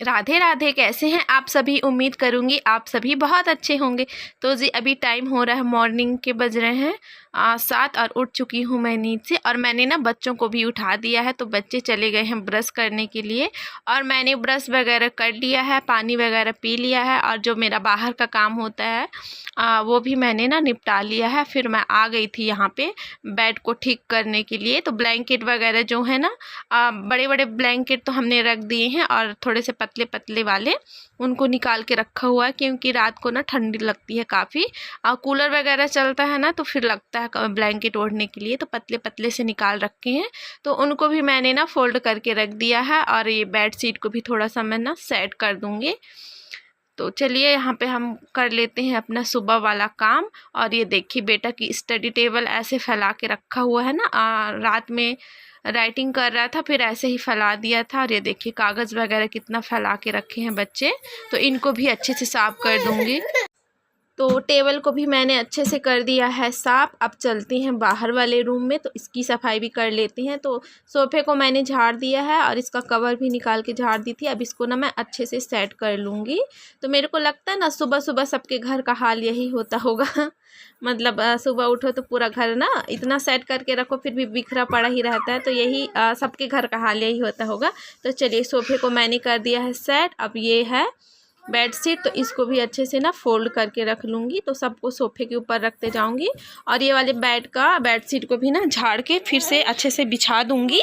राधे राधे। कैसे हैं आप सभी? उम्मीद करूंगी आप सभी बहुत अच्छे होंगे। तो जी अभी टाइम हो रहा है, मॉर्निंग के बज रहे हैं 7 और उठ चुकी हूँ मैं नींद से। और मैंने ना बच्चों को भी उठा दिया है, तो बच्चे चले गए हैं ब्रश करने के लिए। और मैंने ब्रश वगैरह कर लिया है, पानी वगैरह पी लिया है, और जो मेरा बाहर का काम होता है वो भी मैंने ना निपटा लिया है। फिर मैं आ गई थी यहाँ पे बेड को ठीक करने के लिए। तो ब्लैंकेट वगैरह जो है ना, बड़े बड़े ब्लैंकेट तो हमने रख दिए हैं, और थोड़े से पतले पतले वाले उनको निकाल के रखा हुआ है, क्योंकि रात को ना ठंडी लगती है काफ़ी। कूलर वगैरह चलता है ना, तो फिर लगता है ब्लैंकेट ओढ़ने के लिए, तो पतले पतले से निकाल रखे हैं। तो उनको भी मैंने ना फोल्ड करके रख दिया है, और ये बेड शीट को भी थोड़ा सा मैं ना सेट कर दूँगी। तो चलिए यहाँ पे हम कर लेते हैं अपना सुबह वाला काम। और ये देखिए बेटा की स्टडी टेबल ऐसे फैला के रखा हुआ है ना, रात में राइटिंग कर रहा था, फिर ऐसे ही फैला दिया था। और ये देखिए कागज़ वगैरह कितना फैला के रखे हैं बच्चे, तो इनको भी अच्छे से साफ कर दूँगी। तो टेबल को भी मैंने अच्छे से कर दिया है साफ़। अब चलते हैं बाहर वाले रूम में, तो इसकी सफाई भी कर लेते हैं। तो सोफ़े को मैंने झाड़ दिया है, और इसका कवर भी निकाल के झाड़ दी थी। अब इसको ना मैं अच्छे से सेट कर लूँगी। तो मेरे को लगता है ना सुबह सुबह सबके घर का हाल यही होता होगा। मतलब सुबह उठो तो पूरा घर ना इतना सेट करके रखो, फिर भी बिखरा पड़ा ही रहता है। तो यही सबके घर का हाल यही होता होगा। तो चलिए सोफ़े को मैंने कर दिया है सेट। अब ये है बेड शीट, तो इसको भी अच्छे से ना फोल्ड करके रख लूँगी। तो सबको सोफ़े के ऊपर रखते जाऊँगी, और ये वाले बेड शीट को भी ना झाड़ के फिर से अच्छे से बिछा दूँगी।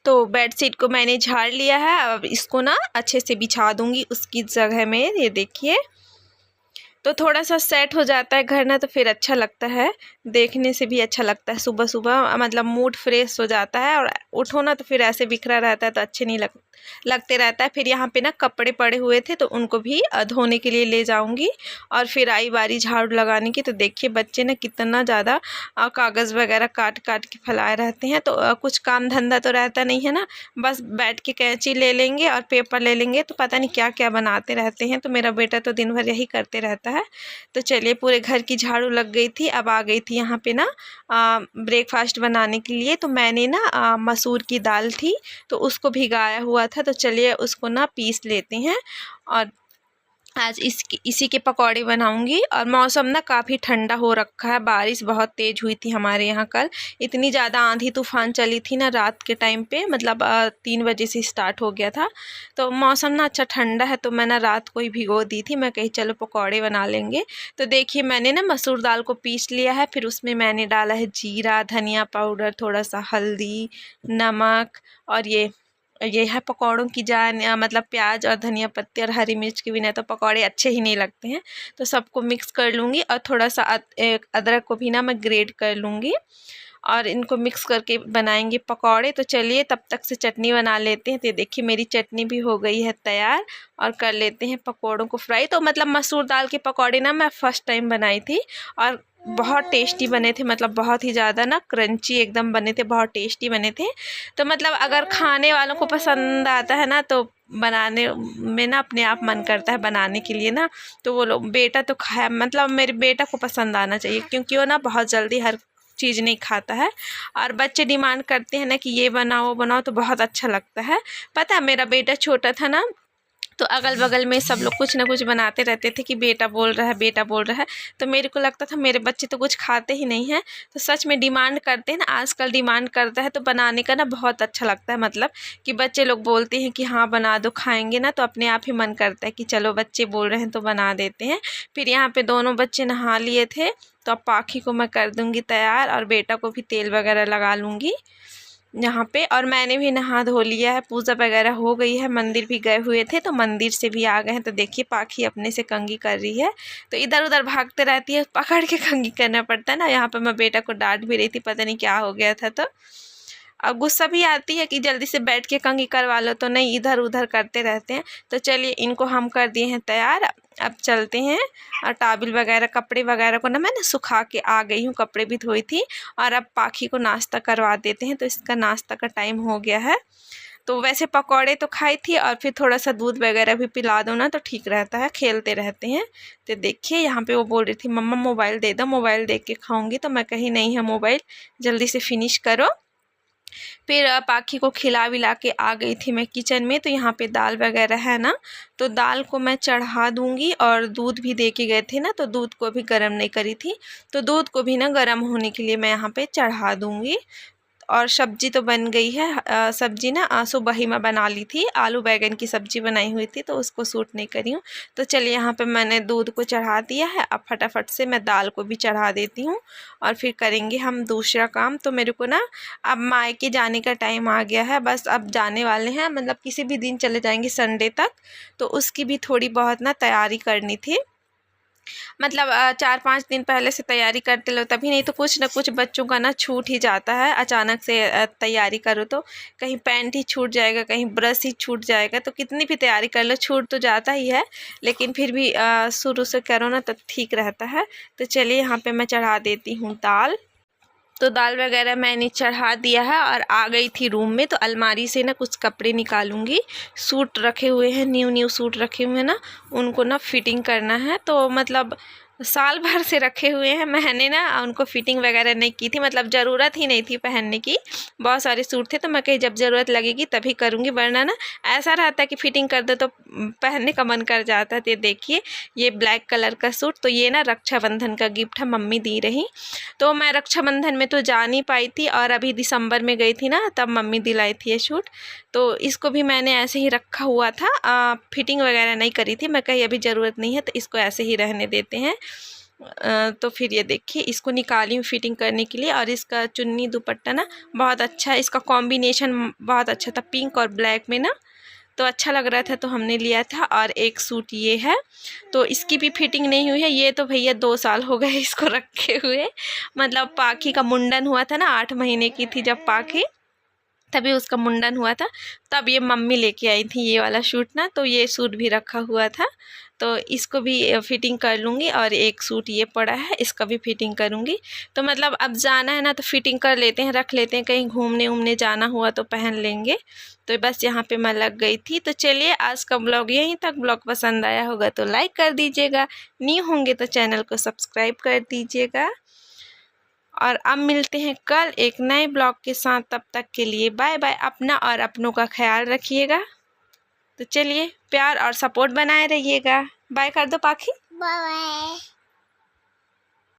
तो बेड शीट को मैंने झाड़ लिया है, अब इसको ना अच्छे से बिछा दूँगी उसकी जगह में। ये देखिए, तो थोड़ा सा सेट हो जाता है घर ना, तो फिर अच्छा लगता है, देखने से भी अच्छा लगता है। सुबह सुबह मतलब मूड फ्रेश हो जाता है, और उठो ना तो फिर ऐसे बिखरा रहता है तो अच्छे नहीं लगते रहता है। फिर यहाँ पे ना कपड़े पड़े हुए थे, तो उनको भी धोने के लिए ले जाऊंगी। और फिर आई बारी झाड़ू लगाने की। तो देखिए बच्चे ना कितना ज़्यादा कागज़ वगैरह काट काट के फैलाए रहते हैं। तो कुछ काम धंधा तो रहता नहीं है ना, बस बैठ के कैंची ले लेंगे और पेपर ले लेंगे, तो पता नहीं क्या क्या बनाते रहते हैं। तो मेरा बेटा तो दिन भर यही करते रहता है। तो चलिए पूरे घर की झाड़ू लग गई थी। अब आ गई थी यहाँ पे ना ब्रेकफास्ट बनाने के लिए। तो मैंने ना मसूर की दाल थी, तो उसको भिगाया हुआ था। तो चलिए उसको ना पीस लेते हैं, और आज इसी के पकौड़े बनाऊंगी। और मौसम ना काफ़ी ठंडा हो रखा है, बारिश बहुत तेज़ हुई थी हमारे यहाँ कल। इतनी ज़्यादा आंधी तूफान चली थी ना रात के टाइम पे, मतलब 3 बजे से स्टार्ट हो गया था। तो मौसम ना अच्छा ठंडा है, तो मैं ना रात को ही भिगो दी थी। मैं कही चलो पकौड़े बना लेंगे। तो देखिए मैंने ना मसूर दाल को पीस लिया है, फिर उसमें मैंने डाला है जीरा, धनिया पाउडर, थोड़ा सा हल्दी, नमक, और ये है पकौड़ों की जान, मतलब प्याज और धनिया पत्ती और हरी मिर्च के बिना तो पकौड़े अच्छे ही नहीं लगते हैं। तो सबको मिक्स कर लूँगी, और थोड़ा सा अदरक को भी ना मैं ग्रेट कर लूँगी, और इनको मिक्स करके बनाएंगे पकौड़े। तो चलिए तब तक से चटनी बना लेते हैं। तो देखिए मेरी चटनी भी हो गई है तैयार, और कर लेते हैं पकौड़ों को फ्राई। तो मतलब मसूर दाल के पकौड़े ना मैं फ़र्स्ट टाइम बनाई थी, और बहुत टेस्टी बने थे। मतलब बहुत ही ज़्यादा ना क्रंची एकदम बने थे, बहुत टेस्टी बने थे। तो मतलब अगर खाने वालों को पसंद आता है ना, तो बनाने में ना अपने आप मन करता है बनाने के लिए ना। तो वो लोग बेटा तो खाया, मतलब मेरे बेटा को पसंद आना चाहिए, क्योंकि वो ना बहुत जल्दी हर चीज़ नहीं खाता है। और बच्चे डिमांड करते हैं ना कि ये बनाओ वो बनाओ, तो बहुत अच्छा लगता है। पता है मेरा बेटा छोटा था ना, तो अगल बगल में सब लोग कुछ ना कुछ बनाते रहते थे कि बेटा बोल रहा है, बेटा बोल रहा है। तो मेरे को लगता था मेरे बच्चे तो कुछ खाते ही नहीं हैं। तो सच में डिमांड करते हैं ना, आजकल डिमांड करता है, तो बनाने का ना बहुत अच्छा लगता है। मतलब कि बच्चे लोग बोलते हैं कि हाँ बना दो, खाएंगे ना, तो अपने आप ही मन करता है कि चलो बच्चे बोल रहे हैं तो बना देते हैं। फिर यहाँ पे दोनों बच्चे नहा लिए थे, तो अब पाखी को मैं कर दूँगी तैयार, और बेटा को भी तेल वगैरह लगा लूँगी यहाँ पे। और मैंने भी नहा धो लिया है, पूजा वगैरह हो गई है, मंदिर भी गए हुए थे, तो मंदिर से भी आ गए हैं। तो देखिए पाखी अपने से कंघी कर रही है, तो इधर उधर भागते रहती है, पकड़ के कंघी करना पड़ता है ना। यहाँ पे मैं बेटा को डांट भी रही थी, पता नहीं क्या हो गया था। तो अब गुस्सा भी आती है कि जल्दी से बैठ के कंघी करवा लो, तो नहीं इधर उधर करते रहते हैं। तो चलिए इनको हम कर दिए हैं तैयार, अब चलते हैं। और टाबिल वगैरह कपड़े वगैरह को ना मैंने सुखा के आ गई हूँ, कपड़े भी धोई थी। और अब पाखी को नाश्ता करवा देते हैं, तो इसका नाश्ता का टाइम हो गया है। तो वैसे पकौड़े तो खाई थी, और फिर थोड़ा सा दूध वगैरह भी पिला दो ना तो ठीक रहता है, खेलते रहते हैं। तो देखिए यहाँ पे वो बोल रही थी मम्मा मोबाइल दे दो, मोबाइल देख के खाऊंगी। तो मैं कही नहीं है मोबाइल, जल्दी से फिनिश करो। फिर पाखी को खिला विला के आ गई थी मैं किचन में। तो यहाँ पे दाल वगैरह है ना, तो दाल को मैं चढ़ा दूँगी। और दूध भी दे के गए थे ना, तो दूध को भी गर्म नहीं करी थी, तो दूध को भी ना गर्म होने के लिए मैं यहाँ पे चढ़ा दूँगी। और सब्जी तो बन गई है। सब्जी ना सुबह ही मैं बना ली थी, आलू बैंगन की सब्जी बनाई हुई थी, तो उसको सूट नहीं करी हूँ। तो चलिए यहाँ पे मैंने दूध को चढ़ा दिया है। अब फटाफट से मैं दाल को भी चढ़ा देती हूँ और फिर करेंगे हम दूसरा काम। तो मेरे को ना अब मायके जाने का टाइम आ गया है, बस अब जाने वाले हैं, मतलब किसी भी दिन चले जाएंगे संडे तक। तो उसकी भी थोड़ी बहुत ना तैयारी करनी थी, मतलब 4-5 दिन पहले से तैयारी करते लो तभी, नहीं तो कुछ ना कुछ बच्चों का ना छूट ही जाता है। अचानक से तैयारी करो तो कहीं पैंट ही छूट जाएगा, कहीं ब्रश ही छूट जाएगा, तो कितनी भी तैयारी कर लो छूट तो जाता ही है। लेकिन फिर भी शुरू से करो ना तो ठीक रहता है। तो चलिए यहाँ पे मैं चढ़ा देती हूँ दाल। तो दाल वगैरह मैंने चढ़ा दिया है और आ गई थी रूम में। तो अलमारी से ना कुछ कपड़े निकालूंगी। सूट रखे हुए हैं, न्यू सूट रखे हुए हैं ना, उनको ना फिटिंग करना है। तो मतलब साल भर से रखे हुए हैं, मैंने ना उनको फिटिंग वगैरह नहीं की थी, मतलब ज़रूरत ही नहीं थी पहनने की। बहुत सारे सूट थे, तो मैं कहीं जब ज़रूरत लगेगी तभी करूँगी, वरना ना ऐसा रहता है कि फ़िटिंग कर दो तो पहनने का मन कर जाता है। तो ये देखिए, ये ब्लैक कलर का सूट, तो ये ना रक्षाबंधन का गिफ्ट है, मम्मी दी रही। तो मैं रक्षाबंधन में तो जा नहीं पाई थी, और अभी दिसंबर में गई थी ना, तब मम्मी दिलाई थी ये सूट। तो इसको भी मैंने ऐसे ही रखा हुआ था, फिटिंग वगैरह नहीं करी थी। मैं कहीं अभी ज़रूरत नहीं है तो इसको ऐसे ही रहने देते हैं। तो फिर ये देखिए, इसको निकाली हूँ फिटिंग करने के लिए। और इसका चुन्नी दुपट्टा ना बहुत अच्छा है, इसका कॉम्बिनेशन बहुत अच्छा था, पिंक और ब्लैक में ना, तो अच्छा लग रहा था तो हमने लिया था। और एक सूट ये है, तो इसकी भी फिटिंग नहीं हुई है। ये तो भैया 2 साल हो गए इसको रखे हुए, मतलब पाखी का मुंडन हुआ था ना, 8 महीने की थी जब पाखी, तभी उसका मुंडन हुआ था, तब ये मम्मी लेके आई थी ये वाला सूट ना। तो ये सूट भी रखा हुआ था, तो इसको भी फिटिंग कर लूँगी। और एक सूट ये पड़ा है, इसका भी फिटिंग करूँगी। तो मतलब अब जाना है ना तो फिटिंग कर लेते हैं, रख लेते हैं, कहीं घूमने उमने जाना हुआ तो पहन लेंगे। तो बस यहाँ पे मैं लग गई थी। तो चलिए आज का ब्लॉग यहीं तक। ब्लॉग पसंद आया होगा तो लाइक कर दीजिएगा, न्यू होंगे तो चैनल को सब्सक्राइब कर दीजिएगा। और अब मिलते हैं कल एक नए ब्लॉग के साथ, तब तक के लिए बाय बाय। अपना और अपनों का ख्याल रखिएगा। तो चलिए, प्यार और सपोर्ट बनाए रहिएगा। बाय कर दो पाखी, बाय बाय।